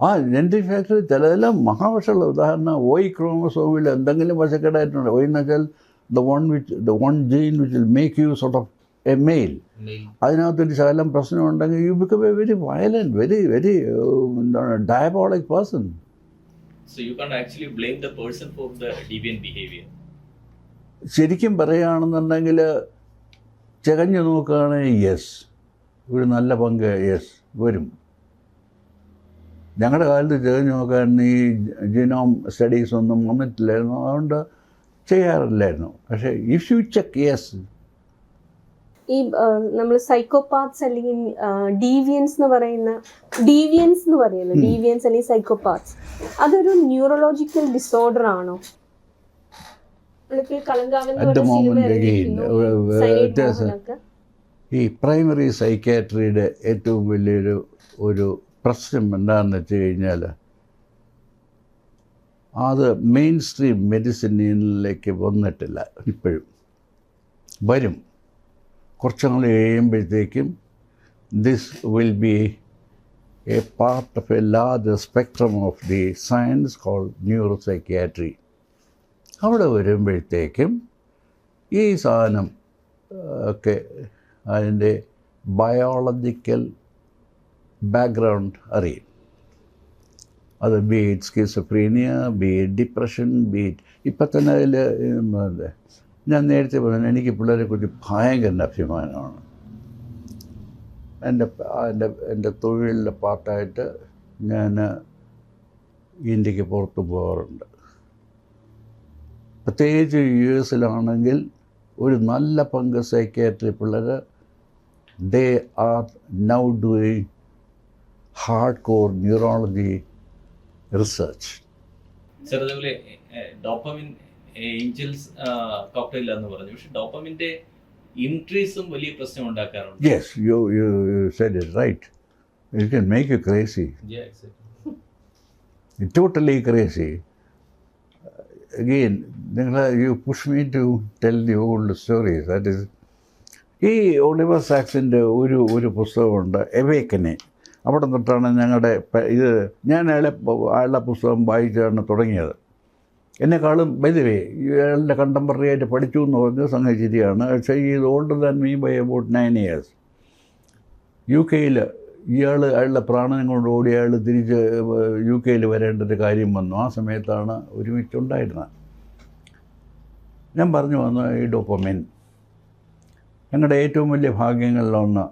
ആ genetic factor ചിലതെല്ലാം മഹാവശമുള്ള ഉദാഹരണം ക്രോമോസോമിൽ എന്തെങ്കിലും വശക്കേടായിട്ടുണ്ട്. എന്ന് വെച്ചാൽ the one gene which will make you sort of a male. അതിനകത്തൊരു ശകലം പ്രശ്നമുണ്ടെങ്കിൽ you become a very violent, very diabolic person. So you can't actually blame the person for the deviant behavior. ശരിക്കും പറയുകയാണെന്നുണ്ടെങ്കിൽ ചകഞ്ഞു നോക്കുകയാണെങ്കിൽ യെസ്, ഒരു നല്ല പങ്ക് yes വരും. ഞങ്ങളുടെ കാലത്ത് ചകഞ്ഞു നോക്കാൻ ഈ ജീനോം സ്റ്റഡീസ് ഒന്നും വന്നിട്ടില്ലായിരുന്നു, അതുകൊണ്ട് ചെയ്യാറില്ലായിരുന്നു. പക്ഷേ ഇഫ് യു ചെക്ക് യെസ്. ഈ നമ്മൾ സൈക്കോപാത്സ് അല്ലെങ്കിൽ ഡീവിയൻസ് എന്ന് പറയുന്ന ഡീവിയൻസ് അല്ലെങ്കിൽ സൈക്കോപാത്സ്, അതൊരു ന്യൂറോളജിക്കൽ ഡിസോർഡർ ആണോ? ഈ പ്രൈമറി സൈക്കാട്രിയുടെ ഏറ്റവും വലിയൊരു പ്രശ്നം എന്താണെന്ന് വെച്ച് കഴിഞ്ഞാൽ അത് മെയിൻ സ്ട്രീം മെഡിസിനിലേക്ക് വന്നിട്ടില്ല. ഇപ്പോഴും വരും. കുറച്ച് നാൾ കഴിയുമ്പോഴത്തേക്കും this will be a part of a large spectrum of the science called neuro psychiatry. അവിടെ വരുമ്പോഴത്തേക്കും ഈ സാധനം ഒക്കെ അതിൻ്റെ ബയോളജിക്കൽ ബാക്ക്ഗ്രൗണ്ട് അറിയും. അത് B it schizophrenia, B it depression, B it ഇപ്പം തന്നെ അതിൽ ഞാൻ നേരത്തെ പറഞ്ഞു എനിക്ക് പിള്ളേരെക്കുറിച്ച് ഭയങ്കര അഭിമാനമാണ്. എൻ്റെ തൊഴിലിൻ്റെ പാർട്ടായിട്ട് ഞാൻ ഇന്ത്യക്ക് പുറത്ത് പോകാറുണ്ട്. പ്രത്യേകിച്ച് US ഒരു നല്ല പങ്ക് സൈക്യാട്രി പിള്ളേർ they are now doing hard core neurology research. ചെറുതുപോലെ ഡോപ്പമിൻ ഏഞ്ചൽസ് കോക്ടെയിൽ എന്ന് പറഞ്ഞു, പക്ഷെ ഡോപ്പമിൻ്റെ ഇൻക്രീസും വലിയ പ്രശ്നം ഉണ്ടാക്കാറുണ്ട്. Yes, you said it right. It can make you crazy. Totally crazy. Again, you push me to tell the old stories. That is, ഈ ഒളിവർ സാക്സിൻ്റെ ഒരു പുസ്തകമുണ്ട്, എവേക്കനിങ്. അവിടെ തൊട്ടാണ് ഞങ്ങളുടെ ഞാൻ അയാളുടെ പുസ്തകം വായിച്ചാണ് തുടങ്ങിയത്. എന്നെക്കാളും വേ ഇയാളുടെ കണ്ടംപററി ആയിട്ട് പഠിച്ചു എന്ന് പറഞ്ഞ സംഗതി ശരിയാണ്. പക്ഷേ is older than me by about 9 years. UK അയാളുടെ പ്രാണനം കൊണ്ട് ഓടി അയാൾ തിരിച്ച് UK വരേണ്ട ഒരു കാര്യം വന്നു. ആ സമയത്താണ് ഒരുമിച്ചുണ്ടായിരുന്നത്. ഞാൻ പറഞ്ഞു വന്നു ഈ ഡോപ്പമിൻ ഞങ്ങളുടെ ഏറ്റവും വലിയ ഭാഗ്യങ്ങളിലൊന്ന്.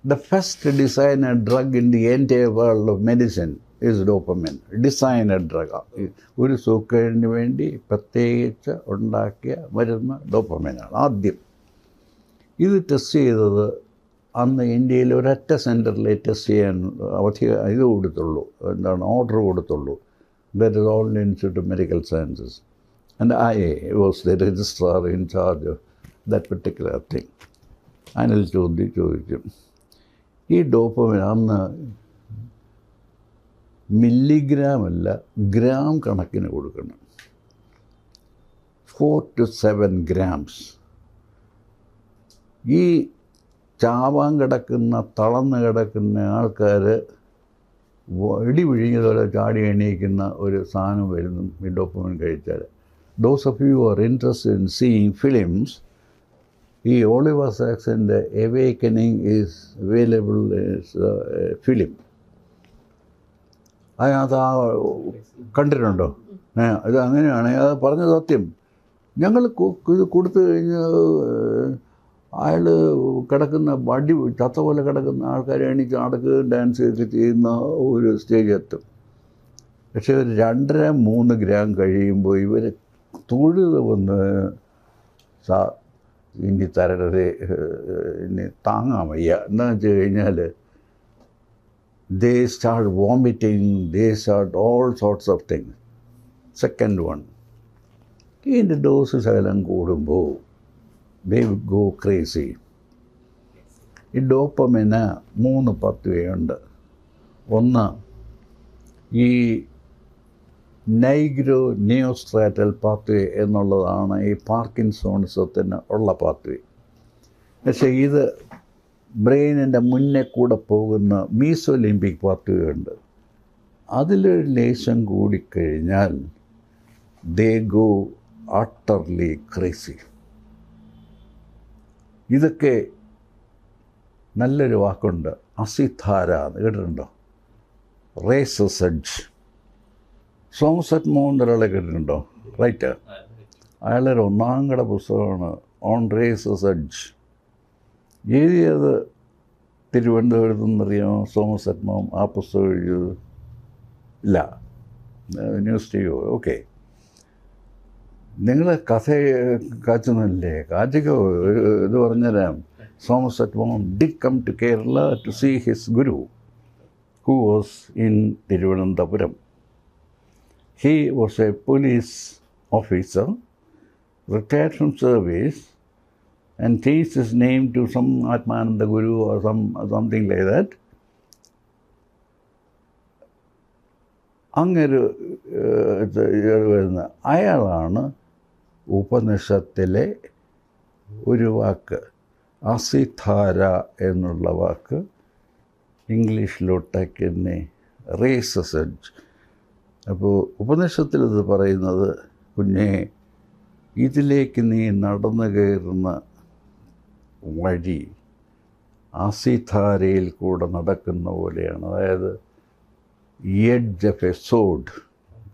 The first designed drug in the entire world of medicine is dopamine. Designed drug, ഒരു സൂക്കേടിന് വേണ്ടി പ്രത്യേകിച്ച് ഉണ്ടാക്കിയ മരുന്ന് ഡോപ്പമിനാണ് ആദ്യം. ഇത് ടെസ്റ്റ് ചെയ്തത് അന്ന് ഇന്ത്യയിൽ ഒരൊറ്റ സെൻറ്ററിലെ ടെസ്റ്റ് ചെയ്യാൻ ഇത് കൊടുത്തുള്ളൂ, ഓർഡർ കൊടുത്തുള്ളൂ. That is all institute of medical sciences and I was the registrar in charge of that particular thing. അതിൽ ചോദിക്കും ഈ ഡോപ്പമിൻ അന്ന് മില്ലിഗ്രാം അല്ല ഗ്രാം കണക്കിന് കൊടുക്കണം. 4 to 7 grams. ഈ ചാവാൻ കിടക്കുന്ന തളർന്ന് കിടക്കുന്ന ആൾക്കാർ ഇടി വിഴിഞ്ഞതുപോലെ ചാടി എണീക്കുന്ന ഒരു സാധനം വരുന്നു ഈ ഡോപ്പമിൻ കഴിച്ചാൽ. Those of you are interested in seeing films, ഈ ഒളിവർ സാക്സിൻ്റെ എവേക്കനിങ് ഈസ് അവൈലബിൾ ഫിലിം. അതിനകത്ത് കണ്ടിട്ടുണ്ടോ? ഇത് അങ്ങനെയാണ് അത് പറഞ്ഞ സത്യം. ഞങ്ങൾ ഇത് കൊടുത്തു കഴിഞ്ഞ് അയാൾ കിടക്കുന്ന വടി ചത്ത പോലെ കിടക്കുന്ന ആൾക്കാരെ എണീച്ച് നടക്കുകയും ഡാൻസ് ഒക്കെ ചെയ്യുന്ന ഒരു സ്റ്റേജ് എത്തും. പക്ഷേ ഒരു 2-3 ഗ്രാം കഴിയുമ്പോൾ ഇവർ തൊഴുത് വന്ന് ഇനി തരരുത്, ഇനി താങ്ങാൻ വയ്യ. എന്താണെന്ന് വെച്ച് കഴിഞ്ഞാൽ they start vomiting, they start all sorts of things. Second one, ഇതിൻ്റെ ഡോസ് ശകലം കൂടുമ്പോൾ they go crazy. ഈ ഡോപ്പമിന് 3 പാത്വേയുണ്ട്. ഒന്ന് ഈ നൈഗ്രോ നിയോസ്ട്രാറ്റൽ പാത്വേ എന്നുള്ളതാണ് ഈ പാർക്കിൻസോണിസത്തിന് ഉള്ള പാത്വേ. പക്ഷേ ഇത് ബ്രെയിനിൻ്റെ മുന്നേ കൂടെ പോകുന്ന മീസോലിംബിക് പാത്വേ ഉണ്ട്. അതിലൊരു ലേശം കൂടിക്കഴിഞ്ഞാൽ ദേ ഗോ അട്ടർലി ക്രേസി. ഇതൊക്കെ നല്ലൊരു വാക്കുണ്ട്, അസിധാര എന്ന് കേട്ടിട്ടുണ്ടോ? Races edge. സോമസെറ്റ് മോഹൻ ഒരാളെ കേട്ടിട്ടുണ്ടോ? റൈറ്റർ. അയാളൊരു 1ാം കട പുസ്തകമാണ് ഓൺ റേസസ് എഡ്ജ്. എഴുതിയത് തിരുവനന്തപുരത്ത് നിന്നറിയാമോ സോമസെറ്റ് മോഹൻ ആ പുസ്തകം എഴുതിയത്? ഇല്ല, ന്യൂസ് ടി വി. ഓക്കെ, നിങ്ങൾ കഥ കാച്ചുന്നില്ലേ? കാച്ചിക്കോ, ഇത് പറഞ്ഞുതരാം. Somerset Maugham did come to Kerala to see his guru who was in Thiruvananthapuram. He was a police officer, retired from service, and changed his name to some Atmananda Guru or something like that. അങ്ങൊരു വരുന്ന അയാളാണ് ഉപനിഷത്തിലെ ഒരു വാക്ക് അസിധാര എന്നുള്ള വാക്ക് ഇംഗ്ലീഷിലോട്ടേക്ക് races edge. അപ്പോൾ ഉപനിഷത്തിൽ ഇത് പറയുന്നത്, കുഞ്ഞേ, ഇതിലേക്ക് നീ നടന്നു കയറുന്ന വഴി അസിധാരയിൽ കൂടെ നടക്കുന്ന പോലെയാണ്. അതായത് എഡ്ജ് ഓഫ് എ സോഡ്,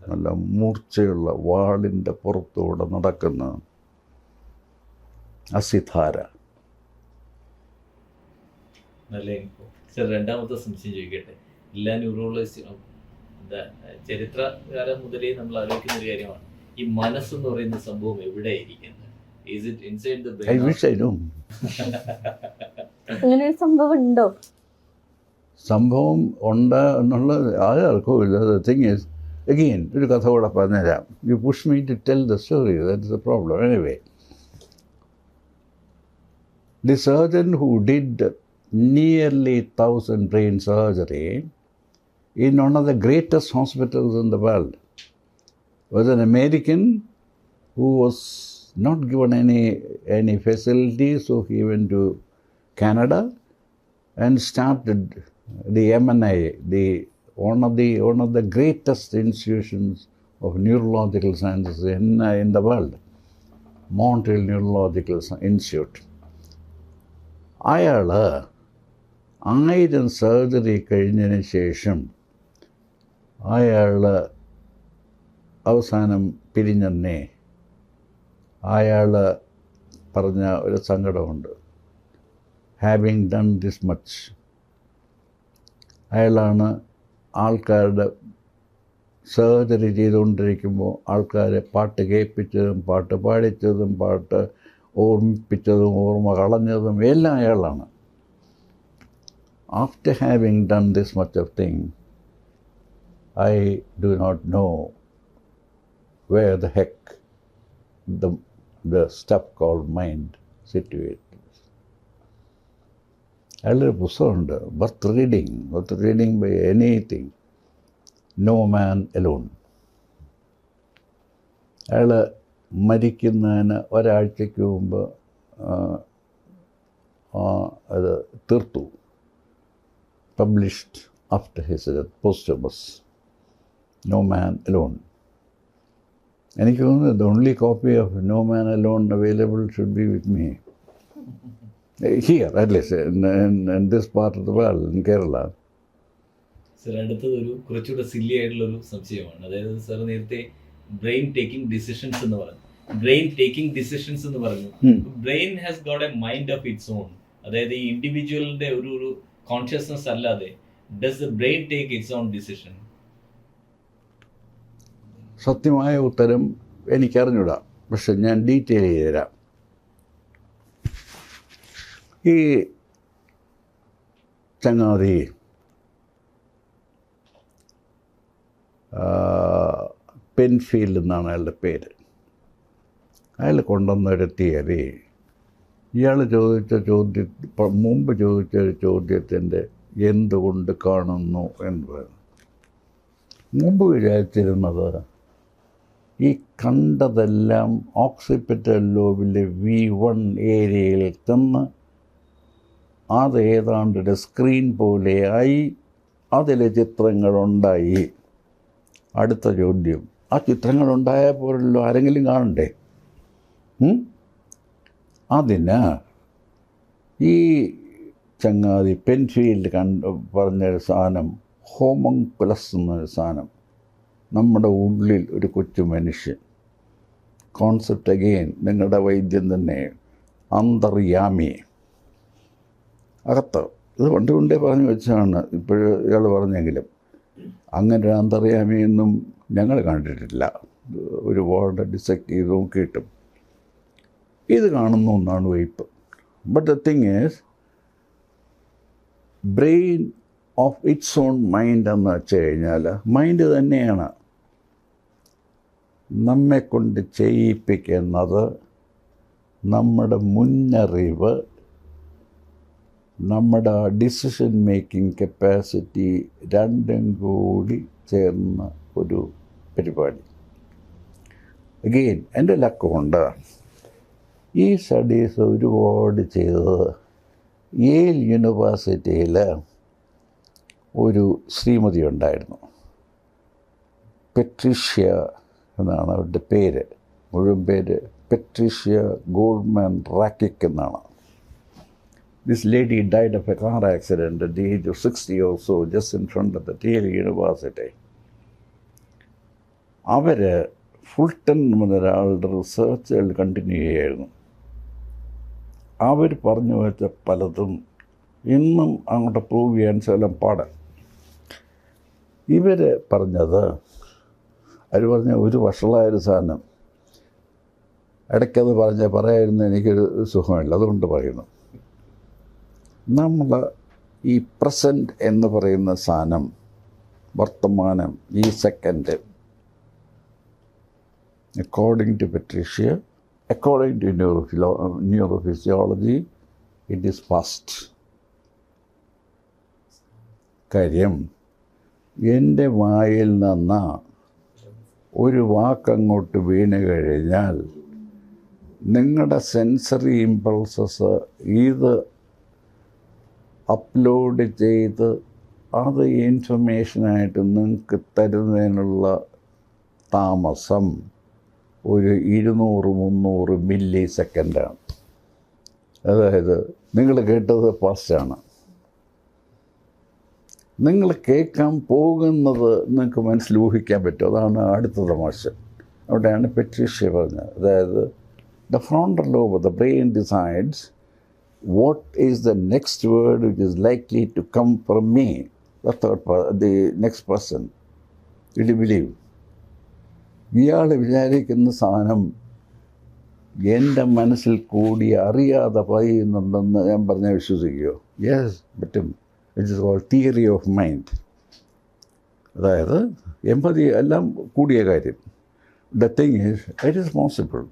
നല്ല മൂർച്ചയുള്ള വാളിൻ്റെ പുറത്തൂടെ നടക്കുന്ന അസിധാര. നല്ല സർ, രണ്ടാമത്തെ സംശയം ചോദിക്കട്ടെ. എല്ലാ ന്യൂറോളജിസ്റ്റും ചരിത്രകാലം മുതലേ നമ്മൾ ആലോചിക്കുന്ന ഒരു കാര്യമാണ്, ഈ മനസ്സെന്ന് പറയുന്ന സംഭവം എവിടെയായിരിക്കുന്നത്? Is it inside the brain? I wish I know. അങ്ങനെ ഒരു സംഭവം ഉണ്ടോ? സംഭവം ഉണ്ട് എന്നുള്ളത് ആർക്കും ഇല്ല. ദ തിങ് ഈസ്, അഗെയിൻ ഒരു കഥ കൂടെ പറഞ്ഞുതരാം. You push me to tell the story, that is the problem. Anyway, the surgeon who did nearly 1,000 brain surgery in one of the greatest hospitals in the world was an American who was not given any facilities, so he went to Canada and started the MNI, one of the greatest institutions of neurological sciences in the world, Montreal Neurological Institute. അയാൾ 1000 surgery കഴിഞ്ഞതിന് ശേഷം അയാൾ അവസാനം പിരിഞ്ഞെന്നേ അയാൾ പറഞ്ഞ ഒരു സങ്കടമുണ്ട്. Having done this much, അയാളാണ് ആൾക്കാരുടെ സർജറി ചെയ്തുകൊണ്ടിരിക്കുമ്പോൾ ആൾക്കാരെ പാട്ട് കേൾപ്പിച്ചതും പാട്ട് പാടിച്ചതും പാട്ട് ഓർമ്മിപ്പിച്ചതും ഓർമ്മ കളഞ്ഞതും എല്ലാം അയാളാണ്. After having done this much of thing, I do not know where the heck the stuff called mind situated. അയാളൊരു പുസ്തകമുണ്ട്, worth reading by anything, No Man Alone. അയാൾ മരിക്കുന്നതിന് ഒരാഴ്ചയ്ക്ക് മുമ്പ് അത് തീർത്തു. Published after his death, posthumous, No Man Alone. എനിക്ക് തോന്നുന്നു the only copy of No Man Alone available should be with me. Here, at least, in this part of the world, in Kerala. Sir, അടുത്തത് ഒരു കുറച്ചുകൂടെ silly ആയിട്ടുള്ളൊരു സംശയമാണ്. അതായത് sir നേരത്തെ brain taking decisions എന്ന് പറഞ്ഞു. Brain has got A mind of its on. അതായത് ഈ ഇൻഡിവിജ്വലിന്റെ ഒരു കോൺഷ്യസ്നസ് അല്ലാതെ does the brain take it's on decision? സത്യമായ ഉത്തരം എനിക്കറിഞ്ഞൂടാ, പക്ഷെ ഞാൻ ഡീറ്റെയിൽ ചെയ്ത് തരാം. ഈ ചങ്ങാതി പെൻഫീൽഡ് എന്നാണ് അയാളുടെ പേര്. അയാൾ കൊണ്ടുവന്നൊരു തിയറി, ഇയാൾ മുമ്പ് ചോദിച്ച ഒരു ചോദ്യത്തിൻ്റെ എന്തുകൊണ്ട് കാണുന്നു എന്ന്. മുമ്പ് വിചാരിച്ചിരുന്നത് ഈ കണ്ടതെല്ലാം ഓക്സിപിറ്റൽ ലോബിലെ V1 ഏരിയയിൽ ചെന്ന് അത് ഏതാണ്ട് ഒരു സ്ക്രീൻ പോലെയായി അതിലെ ചിത്രങ്ങളുണ്ടായി അടുത്ത ചോദ്യം, ആ ചിത്രങ്ങളുണ്ടായാൽ പോലല്ലോ ആരെങ്കിലും കാണണ്ടേ? അതിന് ഈ ചങ്ങാതി പെൻഫീൽഡ് പറഞ്ഞൊരു സാധനം, ഹോമങ്കുലസ് എന്നൊരു സാധനം, നമ്മുടെ ഉള്ളിൽ ഒരു കൊച്ചു മനുഷ്യൻ. കോൺസെപ്റ്റ് അഗെയിൻ നിങ്ങളുടെ വൈദ്യം തന്നെ, അന്തർയാമി അകത്ത്. ഇത് കൊണ്ടേ പറഞ്ഞു വെച്ചാണ് ഇപ്പോഴും ഇയാൾ പറഞ്ഞെങ്കിലും, അങ്ങനെ ഒരു അന്തർയാമിയൊന്നും ഞങ്ങൾ കണ്ടിട്ടില്ല. ഒരുപാട് ഡിസെക്ട് ചെയ്ത് നോക്കിയിട്ടും ഇത് കാണുന്ന ഒന്നാണ് wipe. But the thing is, brain of its on mind എന്ന് വെച്ച് കഴിഞ്ഞാൽ മൈൻഡ് തന്നെയാണ് നമ്മെക്കൊണ്ട് ചെയ്യിപ്പിക്കുന്നത്. നമ്മുടെ മുന്നറിവ്, നമ്മുടെ ഡിസിഷൻ മേക്കിംഗ് കപ്പാസിറ്റി രണ്ടും കൂടി ചേർന്ന ഒരു പരിപാടി. അഗെയിൻ എൻ്റെ ലക്കുണ്ട് ഈ സ്റ്റഡീസ് ഒരുപാട് ചെയ്തത് യേൽ യൂണിവേഴ്സിറ്റിയിൽ ഒരു ശ്രീമതി ഉണ്ടായിരുന്നു, പെട്രീഷ്യ എന്നാണ് അവരുടെ പേര്, മുഴുവൻ പേര് പെട്രീഷ്യ ഗോൾഡ്മാൻ റാക്കിക് എന്നാണ്. This lady died of a car accident at the age of 60 or so, just in front of the Yale University. അവർ ഫുൾട്ടൺ എന്നൊരാളുടെ റിസർച്ചുകൾ കണ്ടിന്യൂ ചെയ്യായിരുന്നു. അവർ പറഞ്ഞു വെച്ച പലതും ഇന്നും അങ്ങോട്ട് പ്രൂവ് ചെയ്യാൻ ശകലം പാടാൻ. ഇവർ പറഞ്ഞത്, അവർ പറഞ്ഞ ഒരു വഷളായൊരു സാധനം, ഇടയ്ക്കത് പറയാതിരുന്ന എനിക്കൊരു സുഖമില്ല, അതുകൊണ്ട് പറയുന്നു. നമ്മൾ ഈ പ്രസൻറ്റ് എന്ന് പറയുന്ന സാധനം, വർത്തമാനം, ഈ second, according to Patricia, according to neurophysiology, it is past. കാര്യം, എൻ്റെ വായിൽ നിന്ന് ഒരു വാക്കങ്ങോട്ട് വീണ് കഴിഞ്ഞാൽ നിങ്ങളുടെ സെൻസറി ഇമ്പൾസസ് ഇത് അപ്ലോഡ് ചെയ്ത് അത് ഇൻഫർമേഷനായിട്ട് നിങ്ങൾക്ക് തരുന്നതിനുള്ള താമസം ഒരു 200-300 മില്ലി സെക്കൻഡാണ്. അതായത് നിങ്ങൾ കേട്ടത് ഫാസ്റ്റാണ്, നിങ്ങൾ കേൾക്കാൻ പോകുന്നത് നിങ്ങൾക്ക് മനസ്സിൽ ഊഹിക്കാൻ പറ്റും. അതാണ് അടുത്ത തമാശ. അവിടെയാണ് പെട്രീഷ്യ പറഞ്ഞത്. അതായത് the frontal lobe of the brain decides what is the next word which is likely to come from me, the next person. Will you believe? ഇയാൾ വിചാരിക്കുന്ന സാധനം എൻ്റെ മനസ്സിൽ കൂടി അറിയാതെ പറയുന്നുണ്ടെന്ന് ഞാൻ പറഞ്ഞാൽ വിശ്വസിക്കുമോ? യെസ്, പറ്റും. It is called theory of mind. അതായത് എമ്പതി എല്ലാം കൂടിയ കാര്യം. The thing is it is possible.